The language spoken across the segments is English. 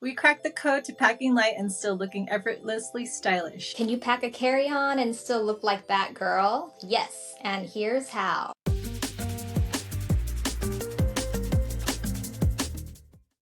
We cracked the code to packing light and still looking effortlessly stylish. Can you pack a carry-on and still look like that girl? Yes, and here's how.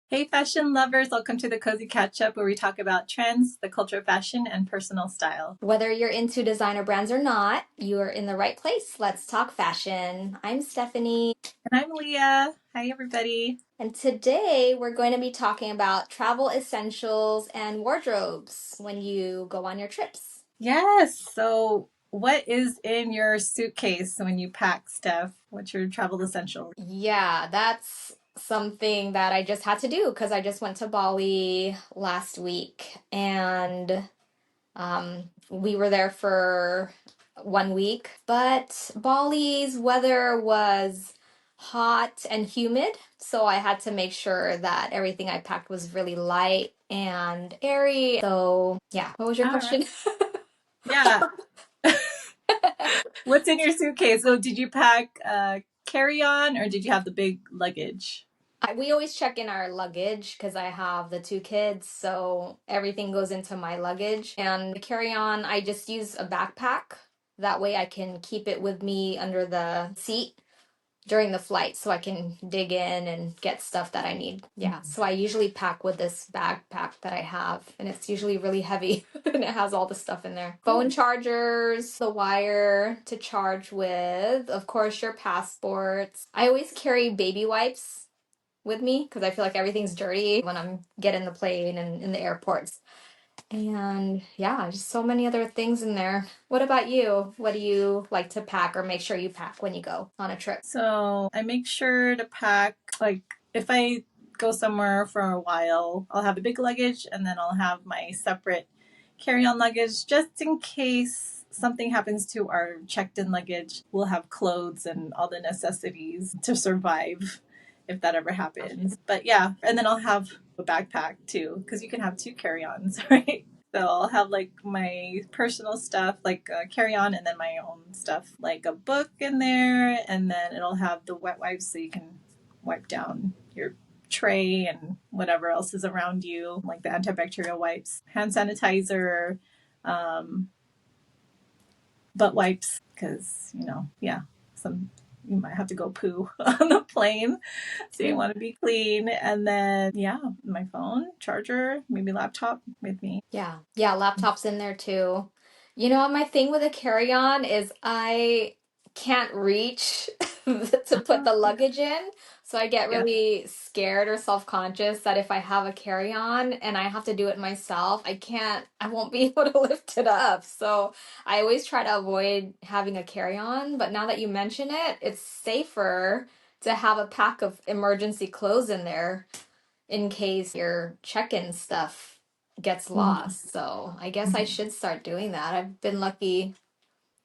Hey fashion lovers, welcome to the Cozy Catch Up where we talk about trends, the culture of fashion, and personal style. Whether you're into designer brands or not, you are in the right place. Let's talk fashion. I'm Stephanie. And I'm Lea. Hi everybody. And today we're going to be talking about travel essentials and wardrobes when you go on your trips. Yes, so what is in your suitcase when you pack, Steph? What's your travel essential? Yeah, that's something that I just had to do because I just went to Bali last week and we were there for 1 week, but Bali's weather was hot and humid, so I had to make sure that everything I packed was really light and airy. So, yeah, what was your All right. question? Yeah. What's in your suitcase? So did you pack carry-on or did you have the big luggage? We always check in our luggage because I have the 2 kids, so everything goes into my luggage. And the carry-on, I just use a backpack. That way I can keep it with me under the seat during the flight so I can dig in and get stuff that I need. Yeah, so I usually pack with this backpack that I have, and it's usually really heavy and it has all the stuff in there. Phone chargers, the wire to charge with, of course, your passports. I always carry baby wipes with me because I feel like everything's dirty when I'm getting the plane and in the airports. And yeah, just so many other things in there. What about you? What do you like to pack or make sure you pack when you go on a trip? So I make sure to pack, like, if I go somewhere for a while, I'll have a big luggage and then I'll have my separate carry-on luggage just in case something happens to our checked-in luggage. We'll have clothes and all the necessities to survive if that ever happens. But yeah, and then I'll have a backpack too, because you can have two carry-ons, right? So I'll have like my personal stuff, like carry on, and then my own stuff, like a book in there, and then it'll have the wet wipes so you can wipe down your tray and whatever else is around you, like the antibacterial wipes, hand sanitizer, um, butt wipes, because, yeah, some you might have to go poo on the plane. So you want to be clean. And then, yeah, my phone, charger, maybe laptop with me. Yeah. Yeah, laptops in there too. You know, my thing with a carry-on is I can't reach to put the luggage in. So I get Yeah. really scared or self-conscious that if I have a carry-on and I have to do it myself, I won't be able to lift it up. So I always try to avoid having a carry-on. But now that you mention it, it's safer to have a pack of emergency clothes in there in case your check-in stuff gets Mhm. lost. So I guess I should start doing that. I've been lucky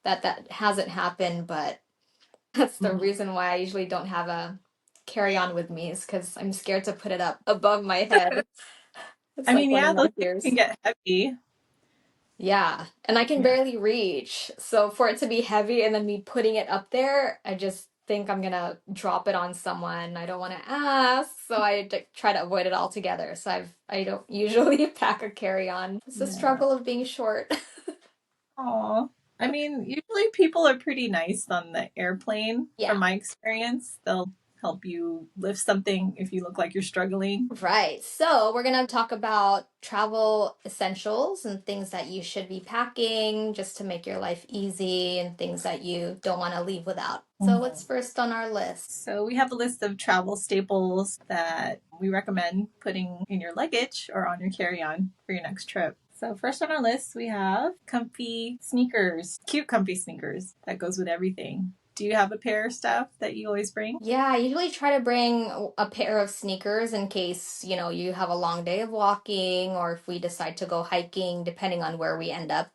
that that hasn't happened, but that's the Mhm. reason why I usually don't have a carry-on with me is because I'm scared to put it up above my head. It's I like mean, one of yeah, my those things fears. can get heavy. Yeah, and I can Yeah. barely reach. So for it to be heavy and then me putting it up there, I just think I'm gonna drop it on someone. I don't want to ask, so try to avoid it altogether. So I don't usually pack a carry-on. It's the Yeah. struggle of being short. Aw. I mean, usually people are pretty nice on the airplane, from Yeah. my experience. They'll help you lift something if you look like you're struggling. Right. So we're going to talk about travel essentials and things that you should be packing just to make your life easy and things that you don't want to leave without. So what's Mhm. first on our list? So we have a list of travel staples that we recommend putting in your luggage or on your carry-on for your next trip. So first on our list, we have comfy sneakers, cute comfy sneakers that goes with everything. Do you have a pair of stuff that you always bring? Yeah, I usually try to bring a pair of sneakers in case, you have a long day of walking or if we decide to go hiking, depending on where we end up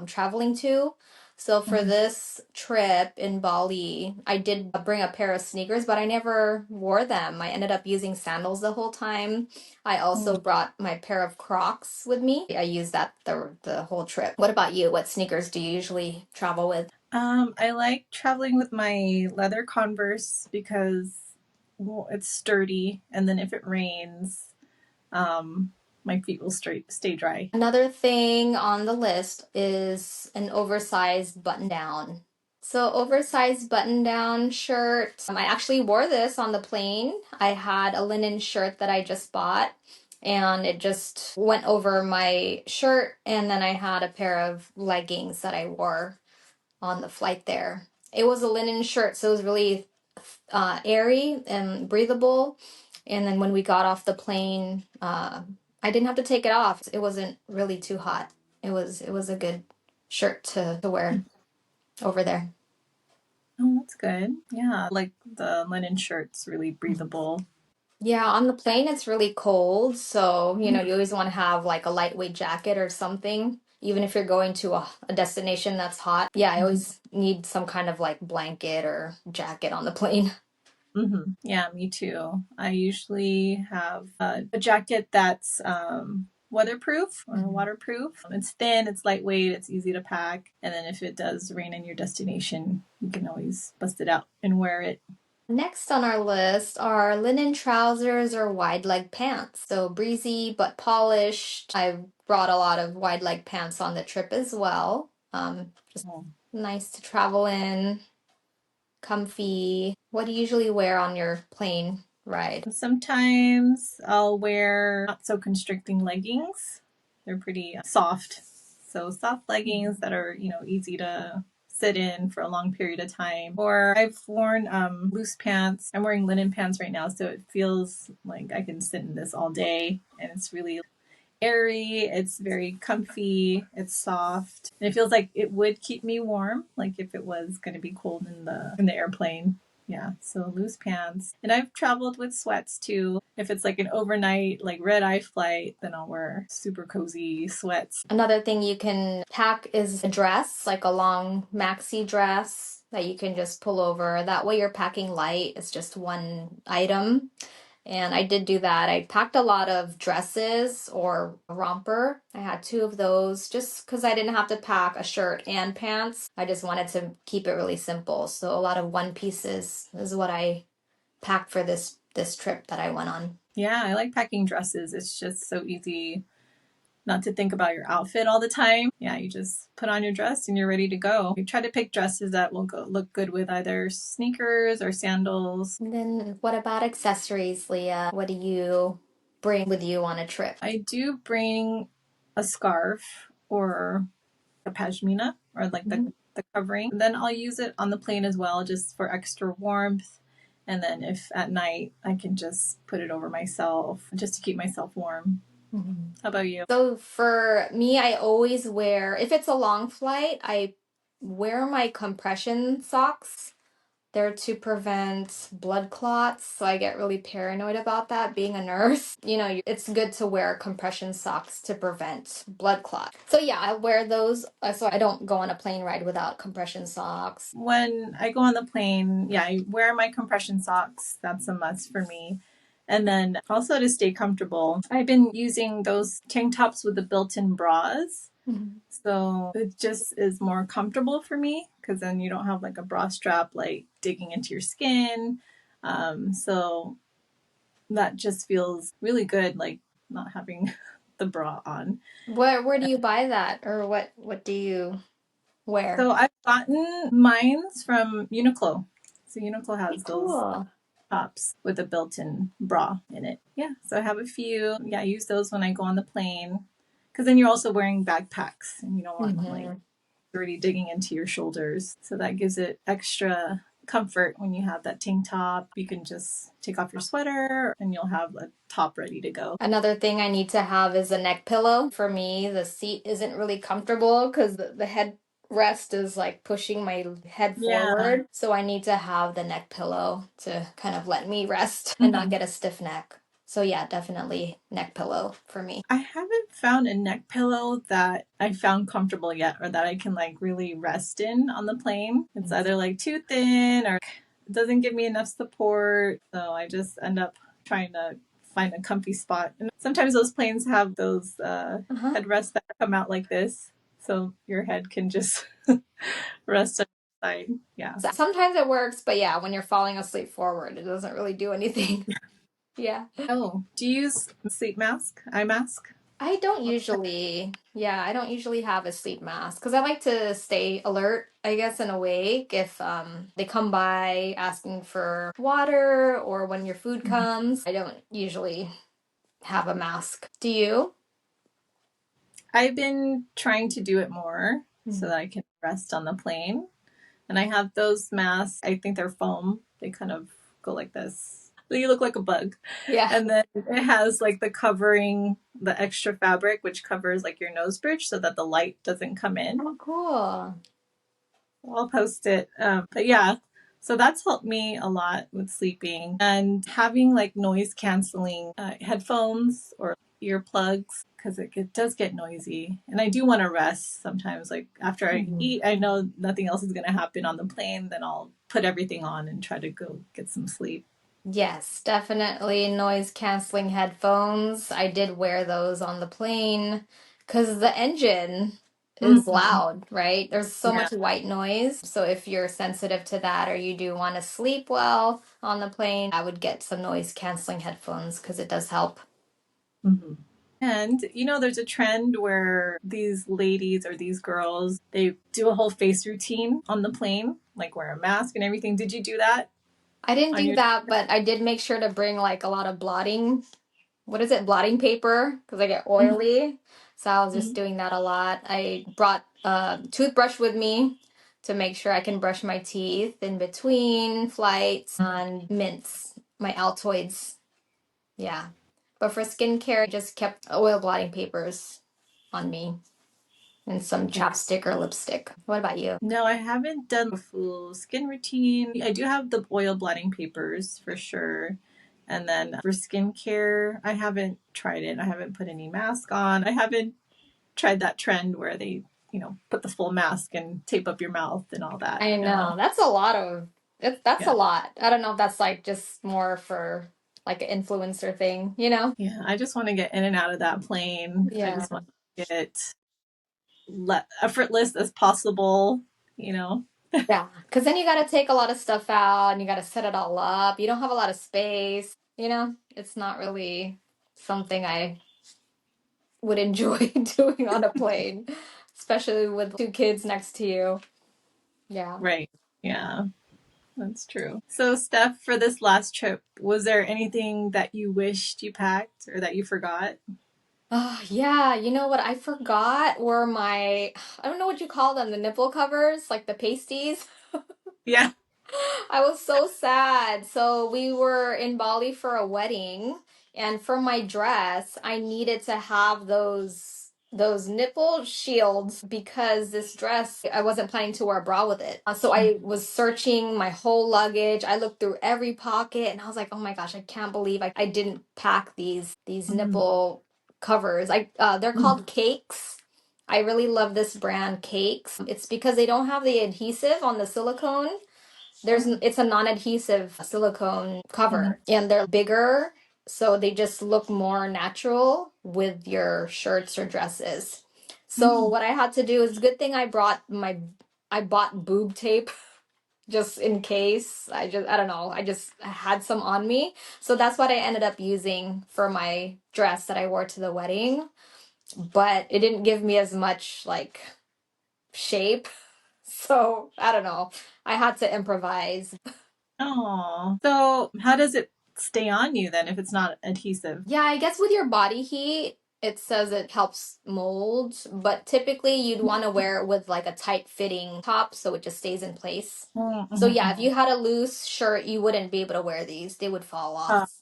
traveling to. So for Mhm. this trip in Bali, I did bring a pair of sneakers, but I never wore them. I ended up using sandals the whole time. I also brought my pair of Crocs with me. I used that the whole trip. What about you? What sneakers do you usually travel with? I like traveling with my leather Converse because, well, it's sturdy, and then if it rains, um, my feet will stay dry. Another thing on the list is an oversized button down. So, oversized button down shirt. I actually wore this on the plane. I had a linen shirt that I just bought, and it just went over my shirt. And then I had a pair of leggings that I wore on the flight there. It was a linen shirt, so it was really airy and breathable. And then when we got off the plane, I didn't have to take it off. It wasn't really too hot. It was a good shirt to wear over there. Oh, that's good. Yeah, like the linen shirt's really breathable. Yeah, on the plane it's really cold, so you always want to have like a lightweight jacket or something, even if you're going to a destination that's hot. Yeah, I Mhm. always need some kind of like blanket or jacket on the plane. Yeah, me too. I usually have a jacket that's weatherproof or waterproof. It's thin, it's lightweight, it's easy to pack. And then if it does rain in your destination, you can always bust it out and wear it. Next on our list are linen trousers or wide leg pants. So breezy but polished. I brought a lot of wide leg pants on the trip as well. Just Oh. nice to travel in, comfy. What do you usually wear on your plane ride? Sometimes I'll wear not so constricting leggings. They're pretty soft. So soft leggings that are, easy to sit in for a long period of time. Or I've worn loose pants. I'm wearing linen pants right now, so it feels like I can sit in this all day. And it's really airy, it's very comfy, it's soft. And it feels like it would keep me warm, like if it was going to be cold in the airplane. Yeah, so loose pants. And I've traveled with sweats too. If it's like an overnight, like red eye flight, then I'll wear super cozy sweats. Another thing you can pack is a dress, like a long maxi dress that you can just pull over. That way you're packing light. It's just one item. And I did do that. I packed a lot of dresses or a romper. I had two of those just because I didn't have to pack a shirt and pants. I just wanted to keep it really simple. So a lot of one pieces is what I packed for this trip that I went on. Yeah, I like packing dresses. It's just so easy not to think about your outfit all the time. Yeah, you just put on your dress and you're ready to go. You try to pick dresses that will look good with either sneakers or sandals. And then what about accessories, Leah? What do you bring with you on a trip? I do bring a scarf or a pashmina or like the covering. And then I'll use it on the plane as well just for extra warmth. And then if at night I can just put it over myself just to keep myself warm. Mhm. How about you? So for me, I always wear, if it's a long flight, I wear my compression socks. They're to prevent blood clots, so I get really paranoid about that being a nurse. It's good to wear compression socks to prevent blood clot. So yeah, I wear those so I don't go on a plane ride without compression socks. When I go on the plane, yeah, I wear my compression socks. That's a must for me. And then also to stay comfortable, I've been using those tank tops with the built-in bras. Mhm. So it just is more comfortable for me because then you don't have like a bra strap like digging into your skin. So that just feels really good, like not having the bra on. Where do you buy that, or what do you wear? So I've gotten mines from Uniqlo. So Uniqlo Pretty has those cool. tops with a built-in bra in it. Yeah, so I have a few. Yeah, I use those when I go on the plane because then you're also wearing backpacks and you don't want like Mhm. already digging into your shoulders. So that gives it extra comfort when you have that tank top. You can just take off your sweater and you'll have a top ready to go. Another thing I need to have is a neck pillow. For me, the seat isn't really comfortable because the head rest is like pushing my head Yeah. forward. So I need to have the neck pillow to kind of let me rest and not Mhm. get a stiff neck. So yeah, definitely neck pillow for me. I haven't found a neck pillow that I found comfortable yet or that I can like really rest in on the plane. It's either like too thin or it doesn't give me enough support. So I just end up trying to find a comfy spot. And sometimes those planes have those Uh-huh. headrests that come out like this. So your head can just rest on your side. Yeah. Sometimes it works, but yeah, when you're falling asleep forward, it doesn't really do anything. Yeah. Oh, do you use sleep mask, eye mask? I don't usually have a sleep mask because I like to stay alert, I guess, and awake if they come by asking for water or when your food Mhm. comes. I don't usually have a mask. Do you? I've been trying to do it more so Mhm. that I can rest on the plane. And I have those masks. I think they're foam. They kind of go like this. So you look like a bug. Yeah. And then it has like the covering, the extra fabric, which covers like your nose bridge so that the light doesn't come in. Oh, cool. I'll post it. But yeah, so that's helped me a lot with sleeping and having like noise canceling headphones or earplugs because it does get noisy. And I do want to rest sometimes. Like after I Mhm. eat, I know nothing else is going to happen on the plane. Then I'll put everything on and try to go get some sleep. Yes, definitely noise canceling headphones. I did wear those on the plane because the engine is Mm-hmm. loud, right? There's so Yeah. much white noise. So if you're sensitive to that or you do want to sleep well on the plane, I would get some noise canceling headphones because it does help. Mm-hmm. And there's a trend where these ladies or these girls, they do a whole face routine on the plane, like wear a mask and everything. Did you do that I didn't on do your that, but I did make sure to bring like a lot of blotting, what is it, blotting paper because I get Mhm, oily. So I was just mhm. doing that a lot. I brought a toothbrush with me to make sure I can brush my teeth in between flights and mints, my Altoids. Yeah. But for skincare, I just kept oil blotting papers on me and some Yeah. chapstick or lipstick. What about you? No, I haven't done a full skin routine. I do have the oil blotting papers for sure. And then for skincare, I haven't tried it. I haven't put any mask on. I haven't tried that trend where they, put the full mask and tape up your mouth and all that. I know. No. That's a lot of that's a Yeah. lot. I don't know if that's like just more for like an influencer thing, you know? Yeah. I just want to get in and out of that plane. I Yeah. just want to get effortless as possible, you know? Yeah. Because then you got to take a lot of stuff out and you got to set it all up. You don't have a lot of space, you know? It's not really something I would enjoy doing on a plane, especially with two kids next to you. Yeah. Right. Yeah. That's true. So, Steph, for this last trip, was there anything that you wished you packed or that you forgot? Yeah, you know what I forgot were my, I don't know what you call them, the nipple covers, like the pasties. Yeah. I was so sad. So we were in Bali for a wedding, and for my dress, I needed to have those nipple shields because this dress I wasn't planning to wear a bra with it. So I was searching my whole luggage. I looked through every pocket and I was like, "Oh my gosh, I can't believe I didn't pack these Mm-hmm. nipple covers." They're called Cakes. I really love this brand Cakes. It's because they don't have the adhesive on the silicone. It's a non-adhesive silicone Mm-hmm. cover and they're bigger, so they just look more natural with your shirts or dresses. So Mm-hmm. what I had to do is good thing I bought boob tape just in case. I don't know, I had some on me. So that's what I ended up using for my dress that I wore to the wedding, but it didn't give me as much like shape. So I don't know. I had to improvise. Oh, so how does it stay on you then if it's not adhesive? Yeah, I guess with your body heat, it says it helps mold, but typically you'd want to wear it with like a tight fitting top so it just stays in place. So yeah, if Mm-hmm. you had a loose shirt, you wouldn't be able to wear these. They would fall off.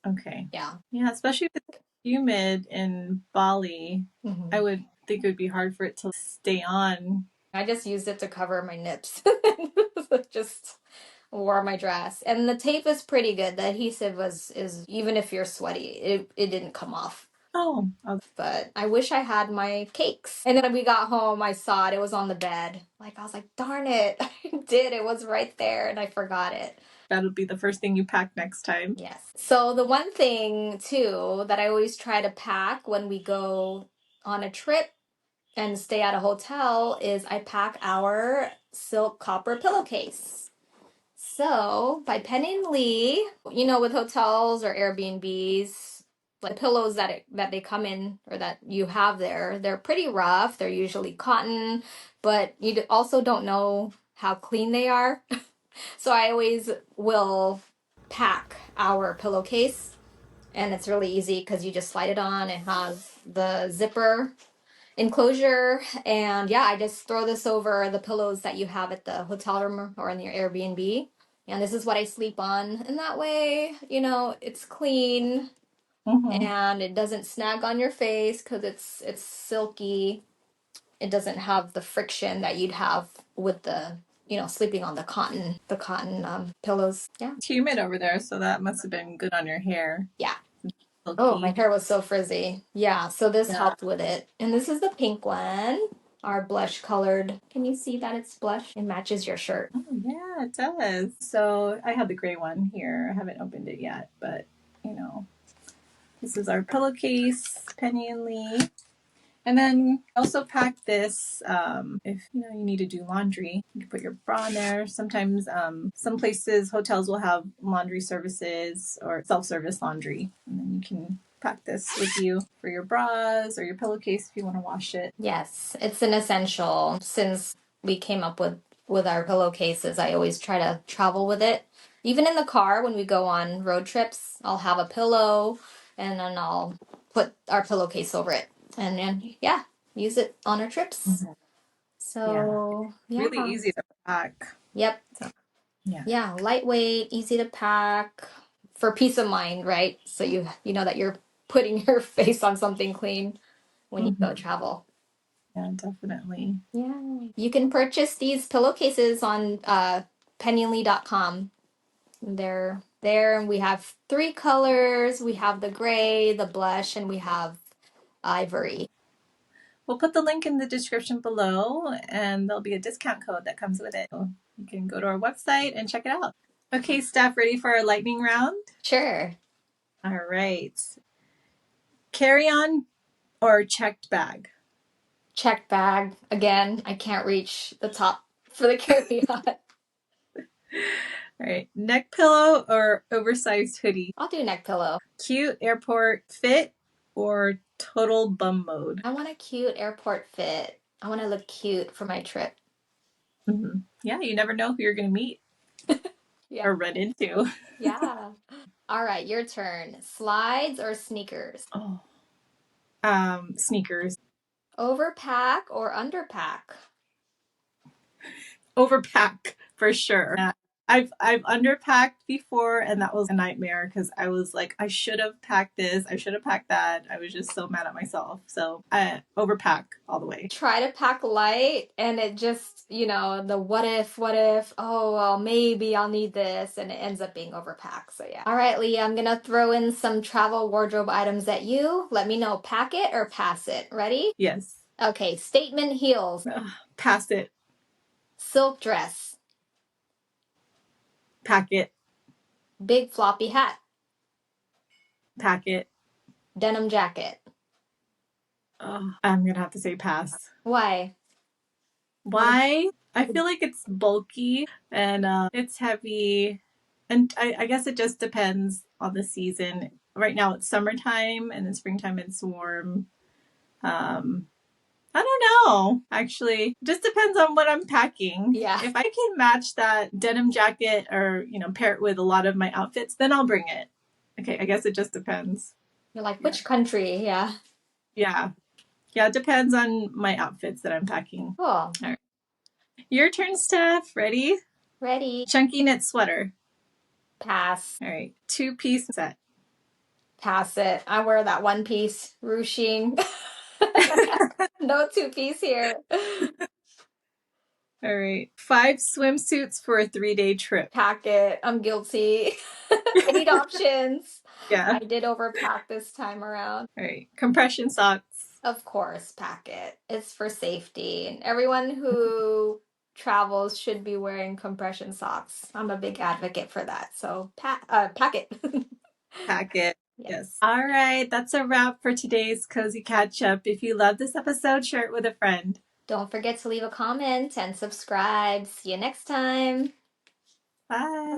Okay. Yeah. Yeah, especially if it's humid in Bali, I hmm would think it would be hard for it to stay on. I just used it to cover my nips. Just wore my dress. And the tape is pretty good. The adhesive was is even if you're sweaty, it didn't come off. Oh, But I wish I had my cakes. And then when we got home, I saw it. It was on the bed. Like, I was like, darn it. I did. It was right there and I forgot it. that'll be the first thing you pack next time. Yes. So, the one thing, too, that I always try to pack when we go on a trip and stay at a hotel is I pack our silk copper pillowcase. So by Penny and Lee, you know, with hotels or Airbnbs, like pillows that they come in or that you have there, they're pretty rough. They're usually cotton, but you also don't know how clean they are. So I always will pack our pillowcase, and it's really easy because you just slide it on. It has the zipper enclosure, and yeah, I just throw this over the pillows that you have at the hotel room or in your Airbnb, and this is what I sleep on, and that way, you know, it's clean Mm-hmm. and it doesn't snag on your face because it's silky. It doesn't have the friction that you'd have with the, you know, sleeping on the cotton pillows. Yeah. It's humid over there, so that must have been good on your hair. Yeah. Oh, my Silky. hair was so frizzy. Yeah, so this Yeah. helped with it. And this is the pink one, our blush colored. Can you see that it's blush? It matches your shirt. Oh, yeah, it does. So I have the gray one here. I haven't opened it yet, but you know, this is our pillowcase, Penny and Lee. And then also pack this if you know you need to do laundry. You can put your bra in there. Sometimes some places, hotels will have laundry services or self-service laundry, and then you can pack this with you for your bras or your pillowcase if you want to wash it. Yes, it's an essential. Since we came up with our pillowcases, I always try to travel with it. Even in the car when we go on road trips, I'll have a pillow and then I'll put our pillowcase over it. And then yeah, use it on our trips. Mhm. Yeah, So, yeah. really easy to pack. Yep. So yeah. Yeah, lightweight, easy to pack for peace of mind, right? So you know that you're putting your face on something clean when you go Hmm. travel. Yeah, definitely. Yeah. You can purchase these pillowcases on pennyandlee.com. They're there, and we have three colors. We have the gray, the blush, and we have ivory. We'll put the link in the description below, and there'll be a discount code that comes with it. So you can go to our website and check it out. Okay, Steph, ready for our lightning round? Sure. All right. Carry on or checked bag? Check bag. Again, I can't reach the top for the carry-on. All right. Neck pillow or oversized hoodie? I'll do neck pillow. Cute airport fit or total bum mode? I want a cute airport fit. I want to look cute for my trip. Mm-hmm. Yeah, you never know who you're going to meet Yeah. or run into. Yeah. All right, your turn. Slides or sneakers? Oh, sneakers. Overpack or underpack? Overpack for sure. Yeah. I've underpacked before, and that was a nightmare because I was like, I should have packed this, I should have packed that. I was just so mad at myself. So I overpack all the way. Try to pack light and it just, you know, the what if, oh, well, maybe I'll need this, and it ends up being overpacked. So yeah. All right, Leah, I'm gonna throw in some travel wardrobe items at you. Let me know, pack it or pass it. Ready? Yes. Okay, statement heels, Ugh, pass it. silk dress, Pack it. big floppy hat, Pack it. denim jacket. I'm gonna have to say pass. Why? Why? I feel like it's bulky and it's heavy, and I guess it just depends on the season. Right now it's summertime, and in springtime it's warm. Um, I don't know. Actually, it just depends on what I'm packing. Yeah. If I can match that denim jacket or pair it with a lot of my outfits, then I'll bring it. Okay, I guess it just depends. You're like, Yeah. which country? Yeah. Yeah. Yeah, it depends on my outfits that I'm packing. Cool. All right. Your turn, Steph. Ready? Ready. Chunky knit sweater. Pass. All right. Two-piece set. Pass it. I wear that one piece ruching. No two-piece here. All right. 5 swimsuits for a 3-day trip. Pack it. I'm guilty. I need options. Yeah. I did overpack this time around. All right. Compression socks. Of course, pack it. It's for safety. And everyone who travels should be wearing compression socks. I'm a big advocate for that. So pack it. Pack it. Yeah. Yes. All right. That's a wrap for today's Cozy Catch Up. If you love this episode, share it with a friend. Don't forget to leave a comment and subscribe. See you next time. Bye.